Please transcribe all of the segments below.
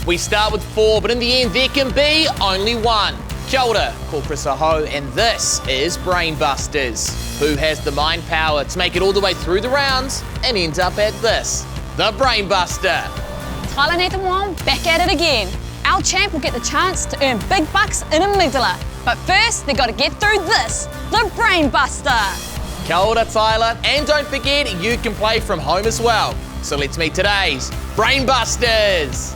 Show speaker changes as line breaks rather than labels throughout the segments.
We start with 4, but in the end, there can be only 1. Kia ora, ko Chris Aho, and this is Brainbusters. Who has the mind power to make it all the way through the rounds and end up at this, the Brainbuster?
Tyler Nathan Wong back at it again. Our champ will get the chance to earn big bucks in Amygdala. But first, they got to get through this, the Brainbuster.
Kia ora, Tyler, and don't forget, you can play from home as well. So let's meet today's Brainbusters.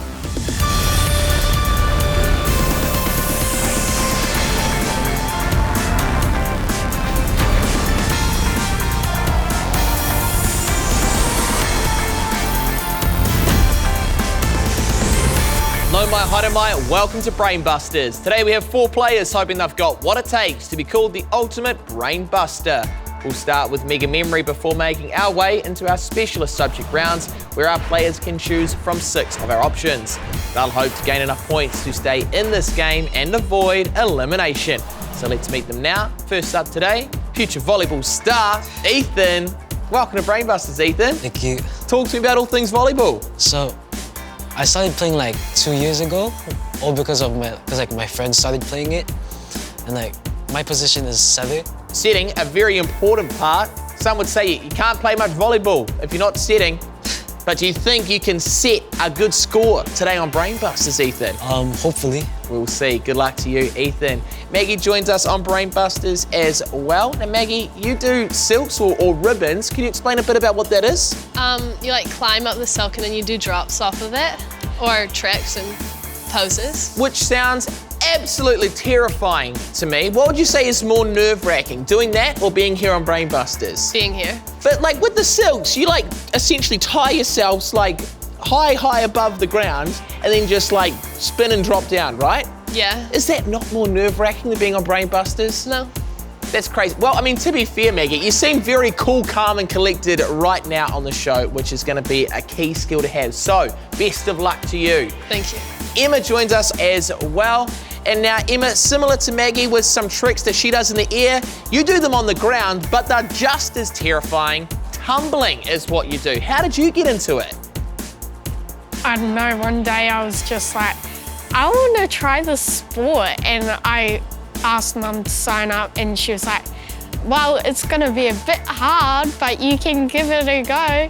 No mai, haere mai, welcome to Brainbusters. Today we have 4 players hoping they've got what it takes to be called the ultimate Brainbuster. We'll start with Mega Memory before making our way into our specialist subject rounds, where our players can choose from 6 of our options. They'll hope to gain enough points to stay in this game and avoid elimination. So let's meet them now. First up today, future volleyball star, Ethan. Welcome to Brainbusters, Ethan.
Thank you.
Talk to me about all things volleyball.
So, I started playing like 2 years ago, all because my friends started playing it, and my position is setter.
Setting, a very important part. Some would say you can't play much volleyball if you're not setting, but do you think you can set a good score today on Brainbusters, Ethan?
Hopefully.
We'll see. Good luck to you, Ethan. Maggie joins us on Brainbusters as well. Now, Maggie, you do silks or ribbons. Can you explain a bit about what that is?
You climb up the silk and then you do drops off of it, or tricks and poses. Which
sounds absolutely terrifying to me. What would you say is more nerve-wracking, doing that or being here on Brainbusters?
Being here.
But with the silks, you essentially tie yourselves high above the ground and then just spin and drop down, right?
Yeah.
Is that not more nerve-wracking than being on Brainbusters?
No.
That's crazy. Well, I mean, to be fair, Maggie, you seem very cool, calm and collected right now on the show, which is going to be a key skill to have. So, best of luck to you.
Thank you.
Emma joins us as well. And now, Emma, similar to Maggie with some tricks that she does in the air, you do them on the ground, but they're just as terrifying. Tumbling is what you do. How did you get into it?
I don't know, one day I was just like, I want to try this sport, and I asked Mum to sign up, and she was like, well, it's going to be a bit hard, but you can give it a go.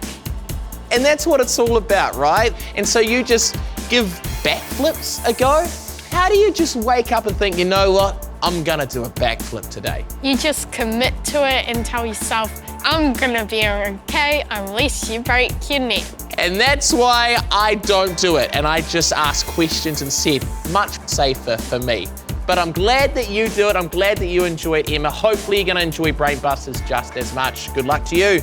And that's what it's all about, right? And so you just give backflips a go? How do you just wake up and think, you know what, I'm going to do a backflip today?
You just commit to it and tell yourself, I'm going to be okay unless you break your neck.
And that's why I don't do it, and I just ask questions instead. Much safer for me. But I'm glad that you do it. I'm glad that you enjoy it, Emma. Hopefully you're going to enjoy Brainbusters just as much. Good luck to you.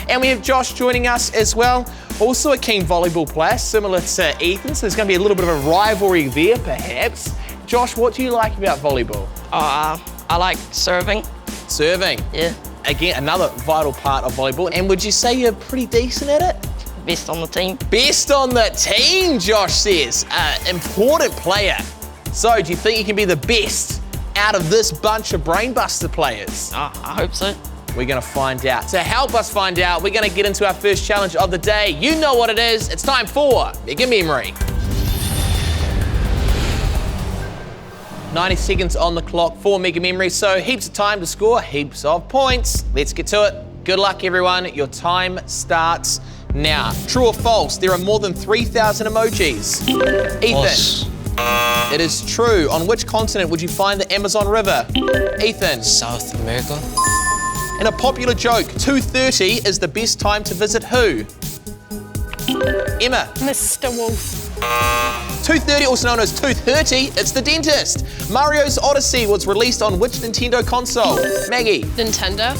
And we have Josh joining us as well. Also a keen volleyball player, similar to Ethan, so there's going to be a little bit of a rivalry there, perhaps. Josh, what do you like about volleyball?
I like serving.
Serving?
Yeah.
Again, another vital part of volleyball. And would you say you're pretty decent at it?
Best on the team.
Best on the team, Josh says. Important player. So, do you think you can be the best out of this bunch of Brainbuster players?
I hope so.
We're going to find out. To help us find out, we're going to get into our first challenge of the day. You know what it is. It's time for Mega Memory. 90 seconds on the clock for Mega Memory, so heaps of time to score heaps of points. Let's get to it. Good luck, everyone. Your time starts now. True or false, there are more than 3,000 emojis. Ethan.
False.
It is true. On which continent would you find the Amazon River? Ethan.
South America.
In a popular joke, 2:30 is the best time to visit who? Emma.
Mr. Wolf.
2:30, also known as 2:30, it's the dentist. Mario's Odyssey was released on which Nintendo console? Maggie.
Nintendo.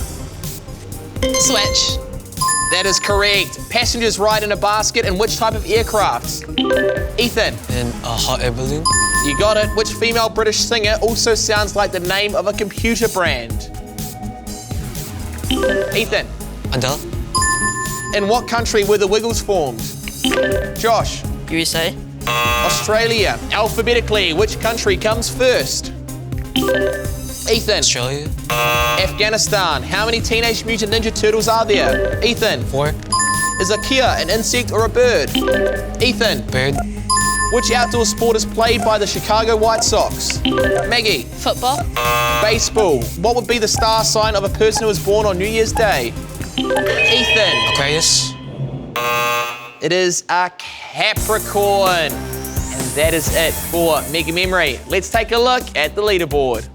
Switch.
That is correct. Passengers ride in a basket in which type of aircraft? Ethan.
And a hot air balloon.
You got it. Which female British singer also sounds like the name of a computer brand? Ethan.
Adele.
In what country were the Wiggles formed? Josh.
USA.
Australia. Alphabetically, which country comes first? Ethan.
Australia.
Afghanistan. How many Teenage Mutant Ninja Turtles are there? Ethan.
4.
Is a kia an insect or a bird? Ethan.
Bird.
Which outdoor sport is played by the Chicago White Sox? Maggie.
Football.
Baseball. What would be the star sign of a person who was born on New Year's Day? Ethan.
Aquarius.
It is a Capricorn. And that is it for Mega Memory. Let's take a look at the leaderboard.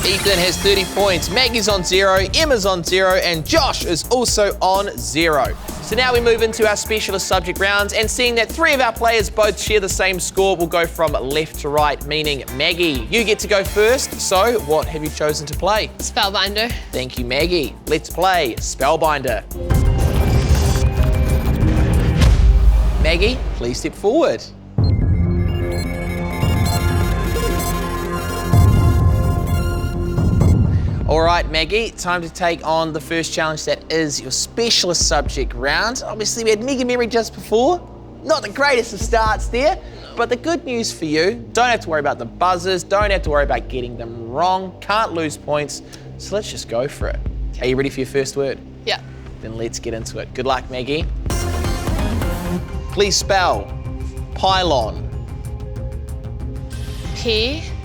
Ethan has 30 points, Maggie's on 0, Emma's on 0, and Josh is also on 0. So now we move into our specialist subject rounds, and seeing that 3 of our players both share the same score, we'll go from left to right, meaning Maggie, you get to go first. So what have you chosen to play?
Spellbinder.
Thank you, Maggie. Let's play Spellbinder. Maggie, please step forward. All right, Maggie, time to take on the first challenge that is your specialist subject round. Obviously, we had Mega Memory just before. Not the greatest of starts there, but the good news for you, don't have to worry about the buzzers, don't have to worry about getting them wrong, can't lose points, so let's just go for it. Are you ready for your first word?
Yeah.
Then let's get into it. Good luck, Maggie. Please spell pylon.
P-I-L-O-N.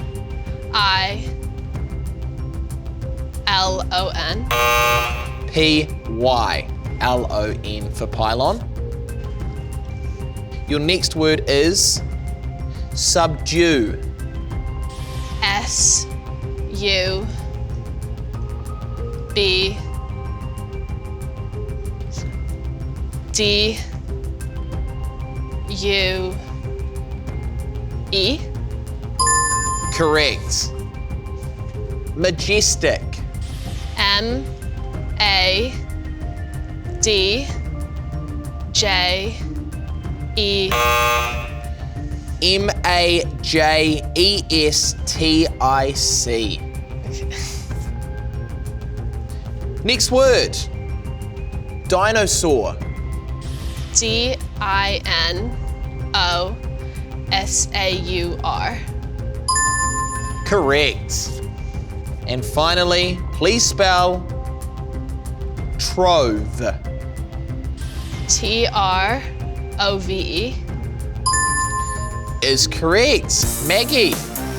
P-Y-L-O-N for pylon. Your next word is subdue.
S-U-B-D-U-E.
Correct. Majestic.
M-A-D-J-E.
M-A-J-E-S-T-I-C. Next word. Dinosaur.
D-I-N-O-S-A-U-R.
Correct. And finally, please spell trove.
T-R-O-V-E.
Is correct. Maggie,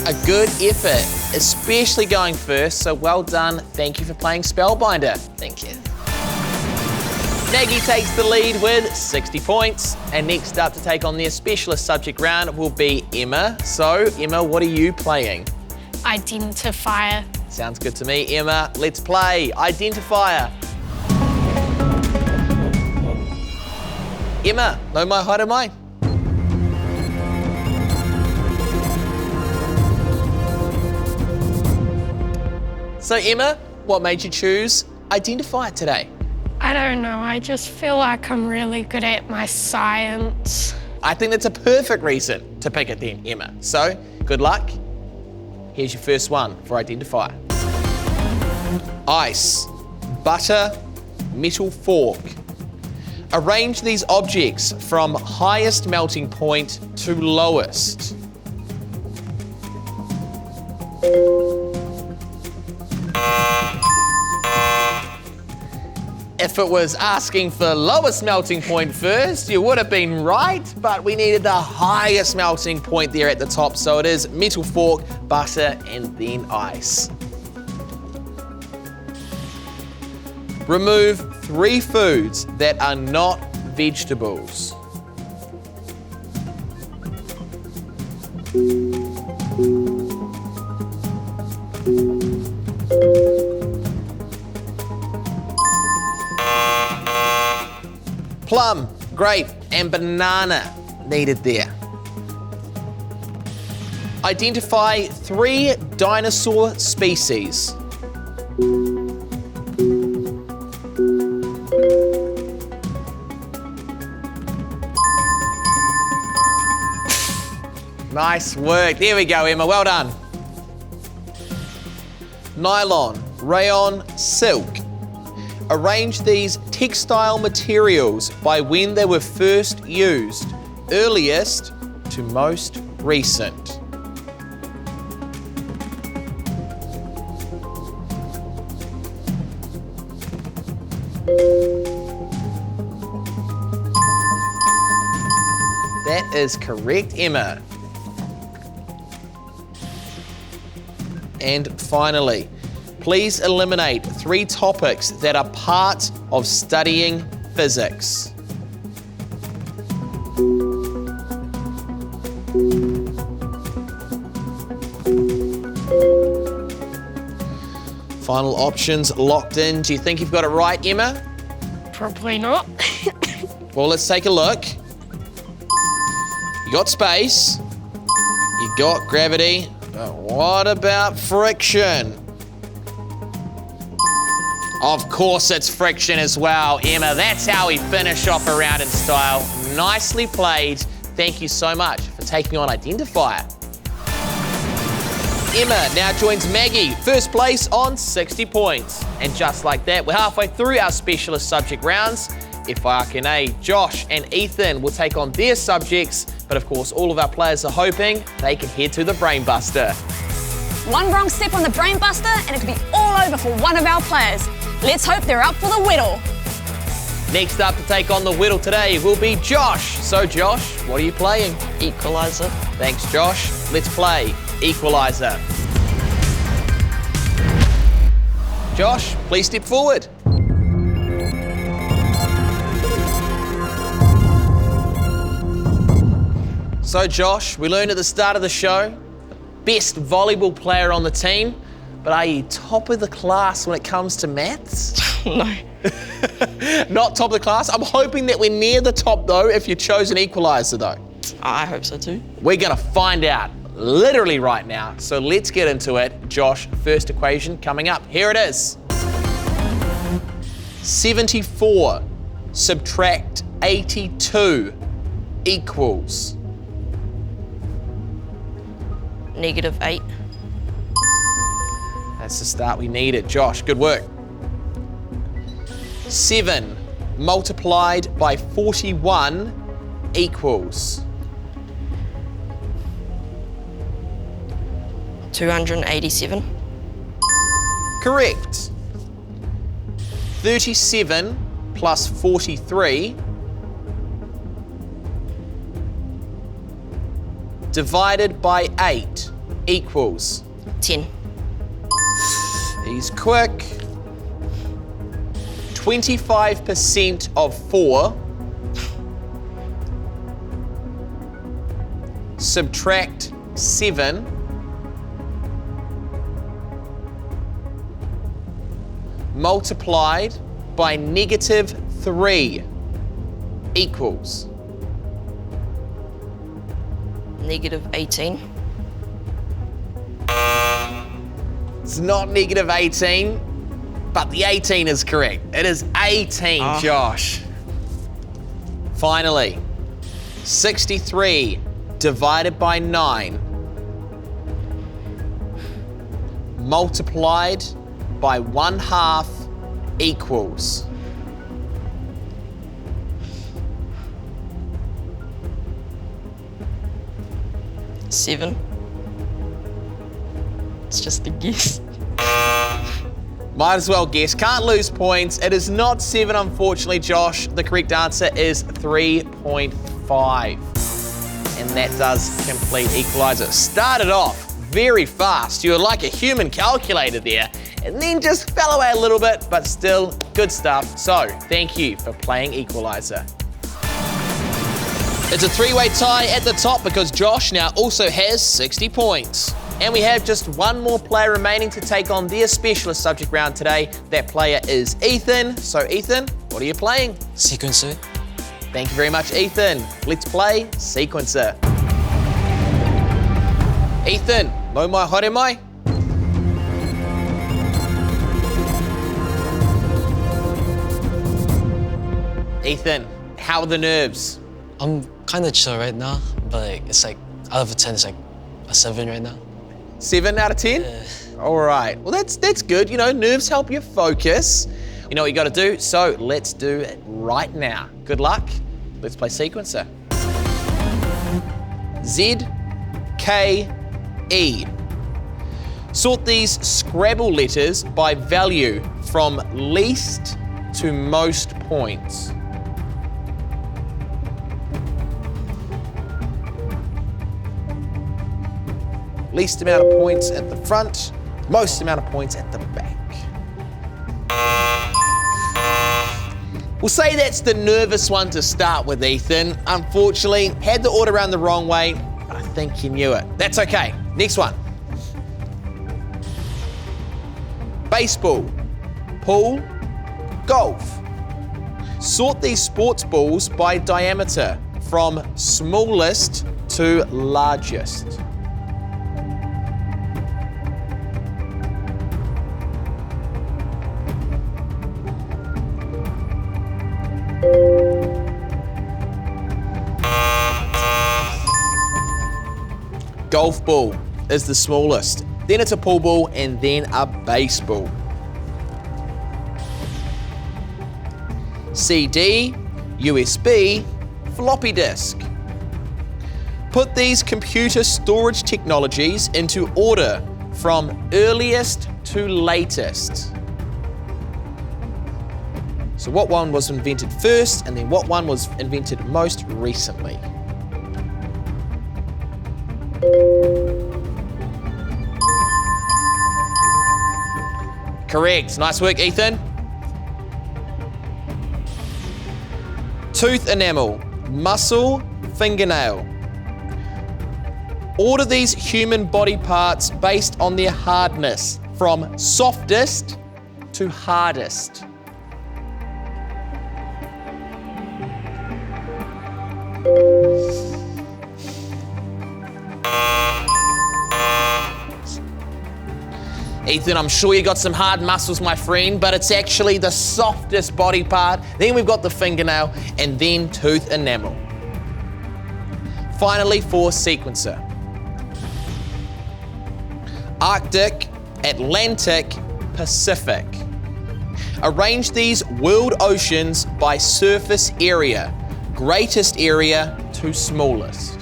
a good effort, especially going first, so well done. Thank you for playing Spellbinder.
Thank you.
Maggie takes the lead with 60 points. And next up to take on their specialist subject round will be Emma. So, Emma, what are you playing?
Identifier.
Sounds good to me, Emma. Let's play Identifier. Emma, no mai haere mai. So Emma, what made you choose Identifier today?
I don't know, I just feel like I'm really good at my science.
I think that's a perfect reason to pick it then, Emma. So, good luck. Here's your first one for Identifier. Ice, butter, metal fork. Arrange these objects from highest melting point to lowest. If it was asking for lowest melting point first, you would have been right, but we needed the highest melting point there at the top, so it is metal fork, butter, and then ice. Remove 3 foods that are not vegetables. Plum, grape, and banana needed there. Identify 3 dinosaur species. Nice work. There we go, Emma. Well done. Nylon, rayon, silk. Arrange these textile materials by when they were first used, earliest to most recent. That That is correct, Emma. And finally, please eliminate 3 topics that are part of studying physics. Final options locked in. Do you think you've got it right, Emma?
Probably not.
Well, let's take a look. You got space. You got gravity. But what about friction? Of course it's friction as well, Emma. That's how we finish off a round in style. Nicely played. Thank you so much for taking on Identifier. Emma now joins Maggie, first place on 60 points. And just like that, we're halfway through our specialist subject rounds. Ifakane, Josh and Ethan will take on their subjects, but of course all of our players are hoping they can head to the Brain Buster.
One wrong step on the Brain Buster and it could be all over for one of our players. Let's hope they're up for the whittle.
Next up to take on the whittle today will be Josh. So Josh, what are you playing?
Equalizer.
Thanks Josh. Let's play Equalizer. Josh, please step forward. So Josh, we learned at the start of the show, best volleyball player on the team, but are you top of the class when it comes to maths?
No.
Not top of the class? I'm hoping that we're near the top though if you chose an equalizer though.
I hope so too.
We're gonna find out literally right now, so let's get into it. Josh, first equation coming up. Here it is. 74 subtract 82 equals...
-8.
That's the start we needed. Josh, good work. 7 multiplied by 41 equals...
287.
Correct. 37 plus 43 divided by 8 equals...
10.
He's quick. 25% of 4 subtract 7 multiplied by -3 equals...
-18.
It's not -18, but the 18 is correct. It is 18, Josh. Finally, 63 divided by 9 multiplied by 1/2 equals...
7. It's just a guess.
Might as well guess. Can't lose points. It is not 7, unfortunately, Josh. The correct answer is 3.5. And that does complete equalizer. Started off very fast. You were like a human calculator there. And then just fell away a little bit, but still good stuff. So, thank you for playing equalizer. It's a 3-way tie at the top because Josh now also has 60 points. And we have just one more player remaining to take on their specialist subject round today. That player is Ethan. So Ethan, what are you playing?
Sequencer.
Thank you very much, Ethan. Let's play Sequencer. Ethan, nau mai haere mai. Ethan, how are the nerves?
I'm kind of chill right now, but like, it's like out of a 10, it's like a 7 right now.
7 out of 10?
Yeah.
All right, well that's good. You know, nerves help you focus. You know what you gotta do, so let's do it right now. Good luck, let's play Sequencer. Z, K, E. Sort these Scrabble letters by value from least to most points. Least amount of points at the front, most amount of points at the back. We'll say that's the nervous one to start with, Ethan. Unfortunately, had the order around the wrong way, but I think you knew it. That's okay. Next one. Baseball, pool, golf. Sort these sports balls by diameter from smallest to largest. Golf ball is the smallest, then it's a pool ball, and then a baseball. CD, USB, floppy disk. Put these computer storage technologies into order from earliest to latest. So what one was invented first, and then what one was invented most recently? Correct. Nice work, Ethan. Tooth enamel, muscle, fingernail. Order these human body parts based on their hardness, from softest to hardest. Ethan, I'm sure you got some hard muscles, my friend, but it's actually the softest body part. Then we've got the fingernail, and then tooth enamel. Finally, for sequencer. Arctic, Atlantic, Pacific. Arrange these world oceans by surface area, greatest area to smallest.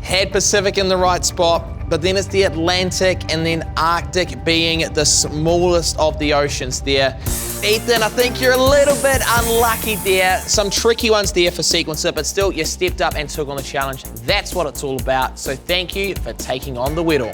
Had Pacific in the right spot, but then it's the Atlantic and then Arctic being the smallest of the oceans there. Ethan, I think you're a little bit unlucky there. Some tricky ones there for sequencer, but still you stepped up and took on the challenge. That's what it's all about. So thank you for taking on the whittle.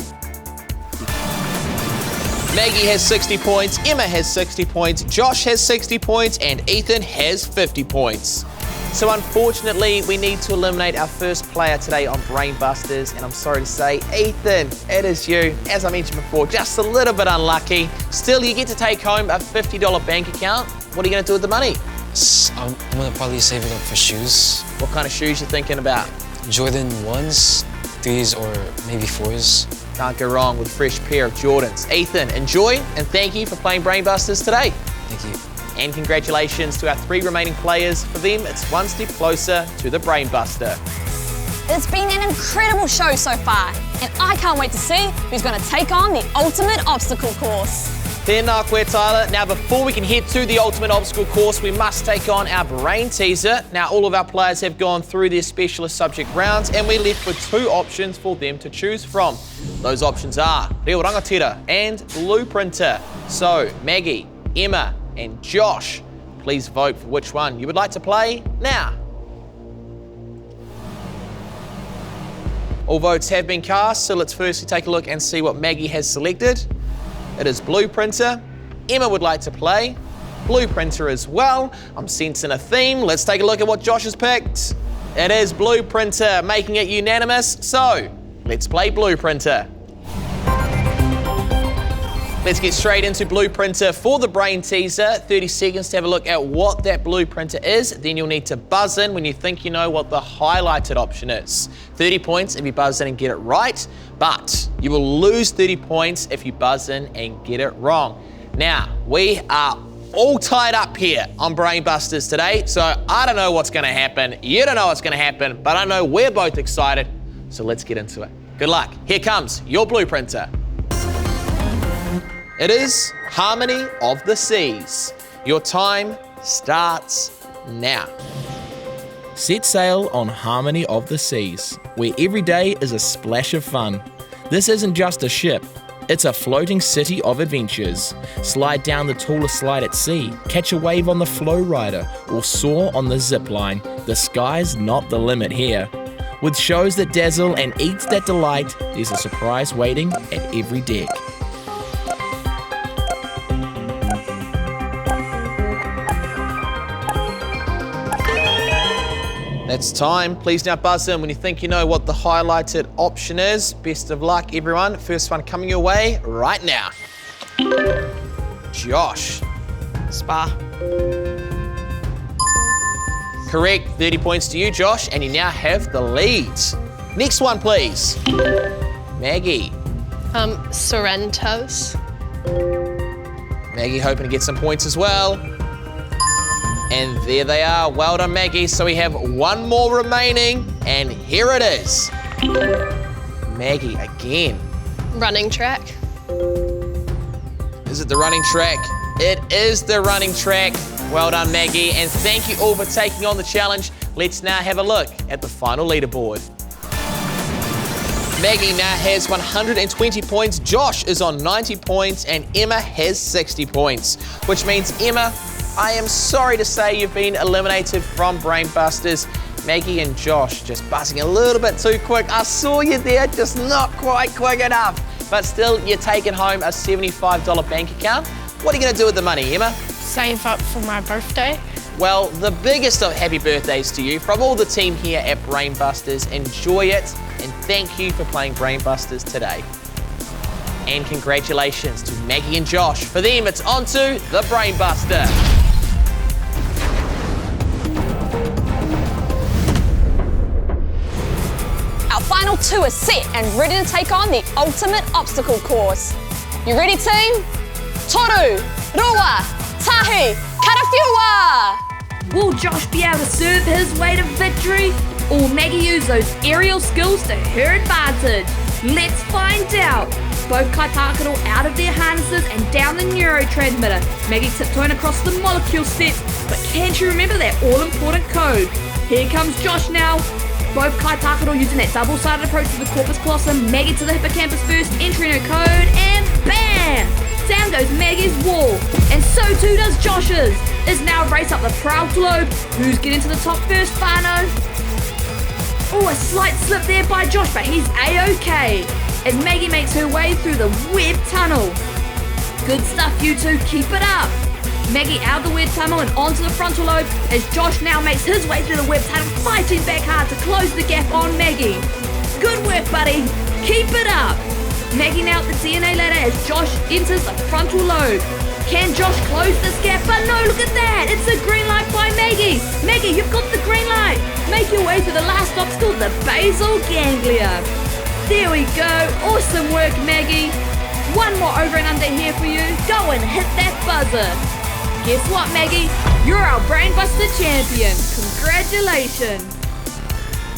Maggie has 60 points, Emma has 60 points, Josh has 60 points, and Ethan has 50 points. So unfortunately, we need to eliminate our first player today on Brain Busters, and I'm sorry to say, Ethan, it is you. As I mentioned before, just a little bit unlucky. Still, you get to take home a $50 bank account. What are you going to do with the money?
I'm going to probably save it up for shoes.
What kind of shoes you thinking about?
Jordan 1s, 3s, or maybe 4s.
Can't go wrong with a fresh pair of Jordans. Ethan, enjoy, and thank you for playing Brain Busters today.
Thank you.
And congratulations to our 3 remaining players. For them, it's one step closer to the Brain Buster.
It's been an incredible show so far, and I can't wait to see who's going to take on the ultimate obstacle course.
Tēnā koe, Tyler. Now, before we can head to the ultimate obstacle course, we must take on our brain teaser. Now, all of our players have gone through their specialist subject rounds, and we're left with 2 options for them to choose from. Those options are Reo Rangatira and Blueprinter. So, Maggie, Emma, and Josh, please vote for which one you would like to play now. All votes have been cast, so let's firstly take a look and see what Maggie has selected. It is Blueprinter. Emma would like to play Blueprinter as well. I'm sensing a theme. Let's take a look at what Josh has picked. It is Blueprinter, making it unanimous. So let's play Blueprinter. Let's get straight into Blueprinter for the brain teaser. 30 seconds to have a look at what that Blueprinter is. Then you'll need to buzz in when you think you know what the highlighted option is. 30 points if you buzz in and get it right, but you will lose 30 points if you buzz in and get it wrong. Now, we are all tied up here on Brain Busters today, so I don't know what's gonna happen. You don't know what's gonna happen, but I know we're both excited, so let's get into it. Good luck. Here comes your Blueprinter. It is Harmony of the Seas. Your time starts now. Set sail on Harmony of the Seas, where every day is a splash of fun. This isn't just a ship,
It's a floating city of adventures. Slide down the tallest slide at sea, catch a wave on the flow rider, or soar on the zip line. The sky's not the limit here. With shows that dazzle and eats that delight, there's a surprise waiting at every deck.
It's time. Please now buzz in when you think you know what the highlighted option is. Best of luck, everyone. First one coming your way right now. Josh.
Spa.
Correct. 30 points to you, Josh, and you now have the lead. Next one, please. Maggie.
Sorrentos.
Maggie hoping to get some points as well. And there they are. Well done, Maggie. So we have one more remaining, and here it is. Maggie again.
Running track.
Is it the running track? It is the running track. Well done, Maggie, and thank you all for taking on the challenge. Let's now have a look at the final leaderboard. Maggie now has 120 points, Josh is on 90 points, and Emma has 60 points, which means, Emma, I am sorry to say you've been eliminated from Brain Busters. Maggie and Josh just buzzing a little bit too quick. I saw you there, just not quite quick enough. But still, you're taking home a $75 bank account. What are you going to do with the money, Emma?
Save up for my birthday.
Well, the biggest of happy birthdays to you from all the team here at Brain Busters. Enjoy it, and thank you for playing Brain Busters today. And congratulations to Maggie and Josh. For them, it's on to the Brain Buster.
Our final two are set and ready to take on the ultimate obstacle course. You ready, team? Toru, Rua, Tahi, Karafiua!
Will Josh be able to serve his way to victory? Or will Maggie use those aerial skills to her advantage? Let's find out. Both Kaitakeru out of their harnesses and down the neurotransmitter. Maggie tiptoeing across the molecule steps, but can't you remember that all-important code? Here comes Josh now. Both Kaitakeru using that double-sided approach to the corpus callosum. Maggie to the hippocampus first, entering her code, and bam! Down goes Maggie's wall, and so too does Josh's. It's now a race up the frontal lobe. Who's getting to the top first, Fano? Oh, a slight slip there by Josh, but he's A-OK. As Maggie makes her way through the web tunnel. Good stuff, you two, keep it up. Maggie out of the web tunnel and onto the frontal lobe as Josh now makes his way through the web tunnel, fighting back hard to close the gap on Maggie. Good work, buddy. Keep it up. Maggie now at the DNA ladder as Josh enters the frontal lobe. Can Josh close this gap? But no, look at that. It's a green light by Maggie. Maggie, you've got the green light. Make your way through the last obstacle, the basal ganglia. There we go. Awesome work, Maggie. One more over and under here for you. Go and hit that buzzer. Guess what, Maggie? You're our Brainbuster champion. Congratulations.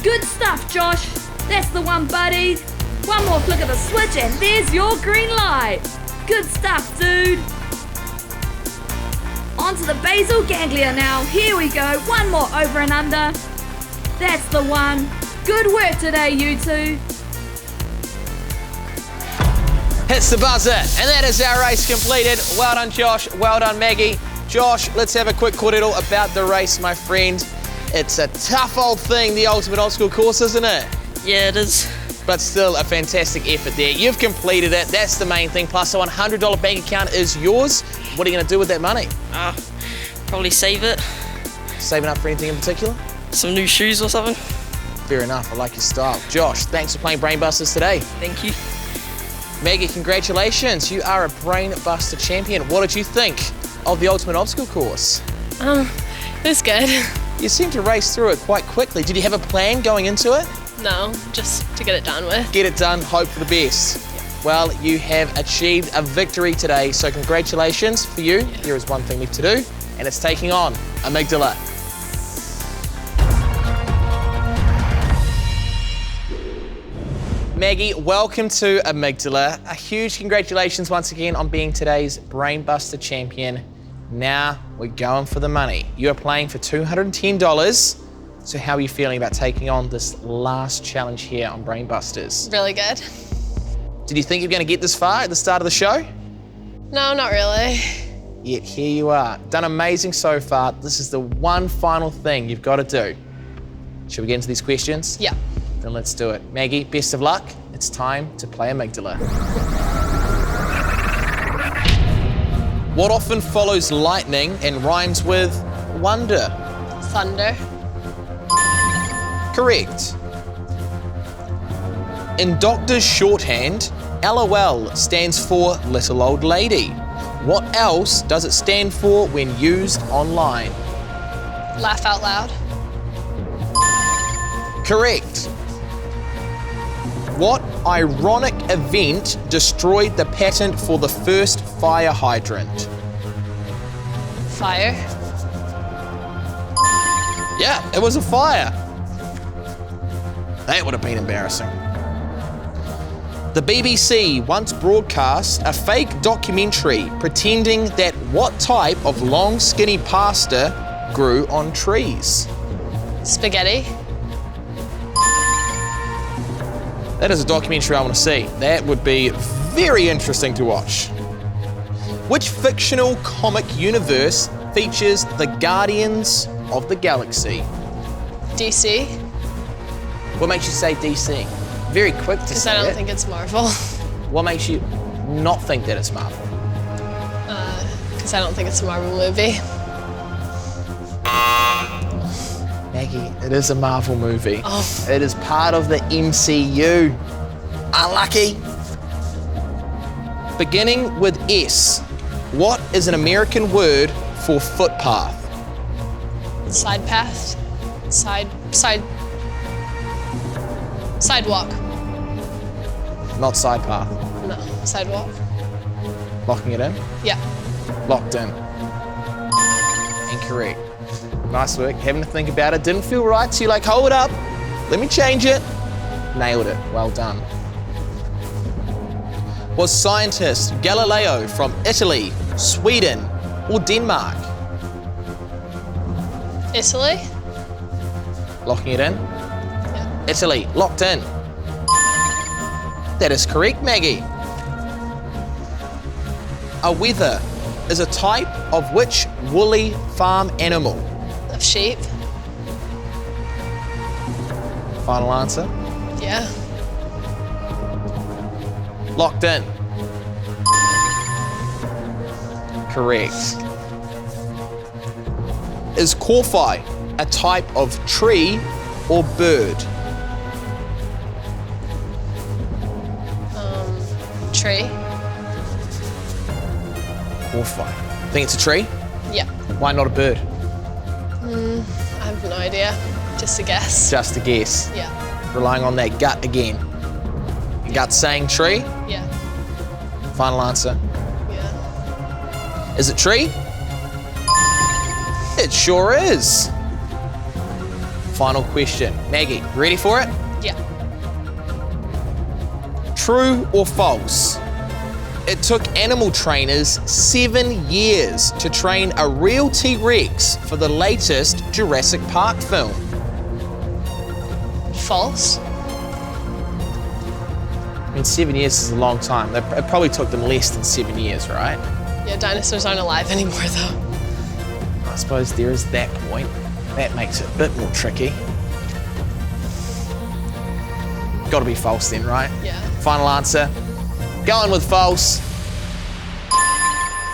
Good stuff, Josh. That's the one, buddy. One more flick of the switch and there's your green light. Good stuff, dude. Onto the basal ganglia now. Here we go. One more over and under. That's the one. Good work today, you two.
Hits the buzzer, and that is our race completed. Well done, Josh. Well done, Maggie. Josh, let's have a quick cordial about the race, my friend. It's a tough old thing, the ultimate obstacle course, isn't it?
Yeah, it is.
But still a fantastic effort there. You've completed it. That's the main thing. Plus a $100 bank account is yours. What are you going to do with that money?
Probably save it.
Saving up for anything in particular?
Some new shoes or something.
Fair enough. I like your style. Josh, thanks for playing Brain Busters today.
Thank you.
Maggie, congratulations. You are a Brain Buster champion. What did you think of the ultimate obstacle course?
It was good.
You seem to race through it quite quickly. Did you have a plan going into it?
No, just to get it done with.
Get it done, hope for the best. Well, you have achieved a victory today, so congratulations for you. There is one thing left to do, and it's taking on Amygdala. Maggie, welcome to Amygdala. A huge congratulations once again on being today's Brain Buster champion. Now we're going for the money. You are playing for $210. So how are you feeling about taking on this last challenge here on Brain Busters?
Really good.
Did you think you were going to get this far at the start of the show?
No, not really.
Yet here you are. Done amazing so far. This is the one final thing you've got to do. Should we get into these questions?
Yeah.
Then let's do it. Maggie, best of luck. It's time to play Amygdala. What often follows lightning and rhymes with wonder?
Thunder.
Correct. In doctor's shorthand, LOL stands for little old lady. What else does it stand for when used online?
Laugh out loud.
Correct. What ironic event destroyed the patent for the first fire hydrant?
Fire.
Yeah, it was a fire. That would have been embarrassing. The BBC once broadcast a fake documentary pretending that what type of long skinny pasta grew on trees?
Spaghetti.
That is a documentary I want to see. That would be very interesting to watch. Which fictional comic universe features the Guardians of the Galaxy?
DC.
What makes you say DC? Very quick to
Because
say
I don't
it.
think it's Marvel.
What makes you not think that it's Marvel?
Because I don't think it's a Marvel movie.
Maggie, it is a Marvel movie.
Oh.
It is part of the MCU. Unlucky. Beginning with S, what is an American word for footpath?
Side path. Sidewalk.
Not side path.
No, sidewalk.
Locking it in?
Yeah.
Locked in. Incorrect. Nice work. Having to think about it. Didn't feel right, so you're like, hold up. Let me change it. Nailed it. Well done. Was scientist Galileo from Italy, Sweden, or Denmark?
Italy.
Locking it in?
Yeah.
Italy. Locked in. That is correct, Maggie. A wether is a type of which woolly farm animal?
Of sheep.
Final answer?
Yeah.
Locked in. Correct. Is corfi a type of tree or bird?
Tree.
Corfi. Think it's a tree?
Yeah.
Why not a bird?
I have no idea. Just a guess.
Just a guess.
Yeah.
Relying on that gut again. Your gut saying tree?
Yeah.
Final answer.
Yeah.
Is it tree? It sure is. Final question. Maggie, ready for it?
Yeah.
True or false? It took animal trainers 7 years to train a real T-Rex for the latest Jurassic Park film.
False.
I mean, 7 years is a long time. It probably took them less than 7 years, right?
Yeah, dinosaurs aren't alive anymore though.
I suppose there is that point. That makes it a bit more tricky. Got to be false then, right?
Yeah.
Final answer. Going with false.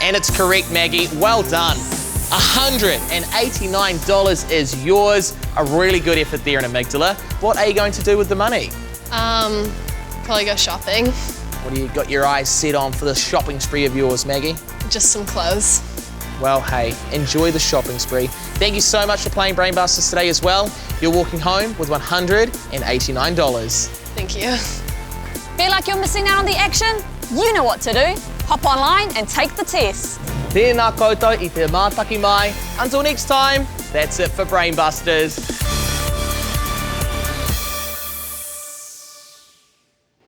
And it's correct, Maggie. Well done. $189 is yours. A really good effort there in Amygdala. What are you going to do with the money?
Probably go shopping.
What do you got your eyes set on for the shopping spree of yours, Maggie?
Just some clothes.
Well, hey, enjoy the shopping spree. Thank you so much for playing Brainbusters today as well. You're walking home with $189.
Thank you.
Feel like you're missing out on the action? You know what to do. Hop online and take the test.
Tēnā koutou I te mātaki mai. Until next time, that's it for Brainbusters.